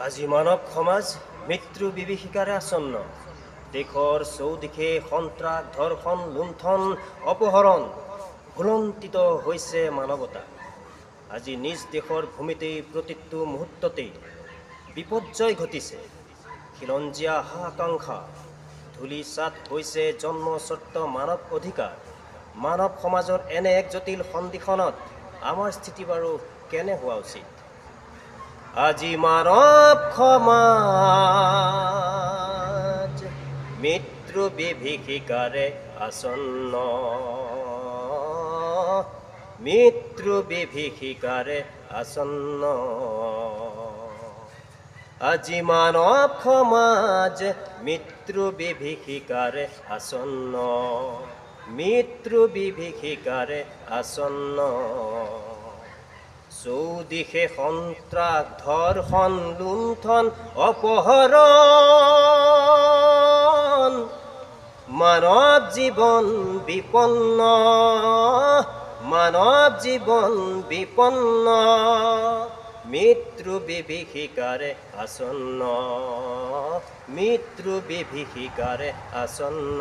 আজি মানৱ সমাজ মৃত্যু বিভীষিকাৰে আসন্ন। দেশৰ চৌদিশে সন্ত্ৰাস, ধৰ্ষণ, লুণ্ঠন, অপহৰণ ভুলন্তিত হৈছে মানৱতা। আজি নিজ দেশৰ ভূমিতেই প্ৰতিটো মুহূৰ্ততেই বিপৰ্যয় ঘটিছে। খিলঞ্জীয়া আকাংক্ষা ধূলিসাৎ হৈছে জন্মস্বত্ব মানৱ অধিকাৰ। মানৱ সমাজৰ এনে এক জটিল সন্ধিখনত আমাৰ স্থিতি বাৰু কেনে হোৱা উচিত? আজি মানৱ সমাজ মৃত্যু বিভীষিকাৰে আসন্ন, মৃত্যু বিভীষিকাৰে আসন্ন। আজি মানৱ সমাজ মৃত্যু বিভীষিকাৰে আসন্ন, মৃত্যু বিভীষিকাৰে আসন্ন। চৌদিশে সন্ত্ৰাস, ধৰ্ষণ, লুণ্ঠন, অপহৰণ, মানৱ জীৱন বিপন্ন, মানৱ জীৱন বিপন্ন। মৃত্যু বিভীষিকাৰে আসন্ন, মৃত্যু বিভীষিকাৰে আসন্ন।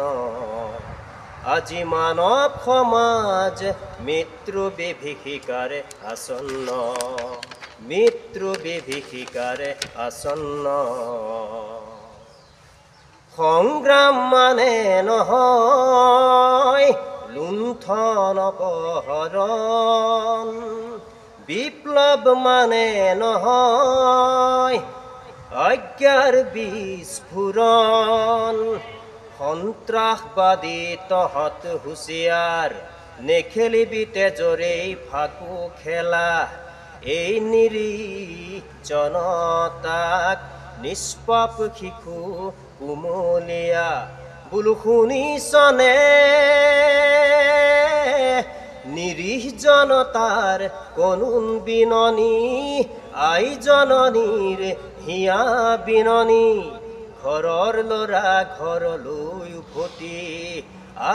আজি মানৱ সমাজ মৃত্যু বিভীষিকাৰে আসন্ন, মৃত্যু বিভীষিকাৰে আসন্ন। সংগ্ৰাম মানে নহয় লুণ্ঠন অপহৰণ, বিপ্লৱ মানে নহয় আজ্ঞাৰ বিস্ফোৰণ। সন্ত্ৰাসবাদী তহঁত হুঁচিয়াৰ, নেখেলিবি তেজৰেই ফাকু খেলা। এই নিৰীহ জনতাক নিষ্পাপ শিশু কুমলীয়া বোলো শুনিছনে? নিৰীহ জনতাৰ কৰুণ বিননি, আই জননীৰ হিয়া বিননি। ঘৰৰ ল'ৰা ঘৰলৈ উভতি,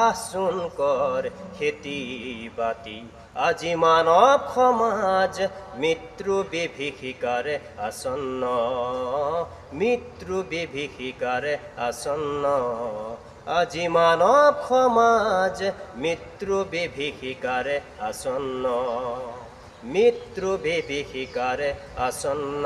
আচোন কৰ খেতি বাতি। আজি মানৱ সমাজ মৃত্যু বিভীষিকাৰে আসন্ন, মৃত্যু বিভীষিকাৰে আসন্ন। আজি মানৱ সমাজ মৃত্যু বিভীষিকাৰে আসন্ন, মৃত্যু বিভীষিকাৰে আসন্ন।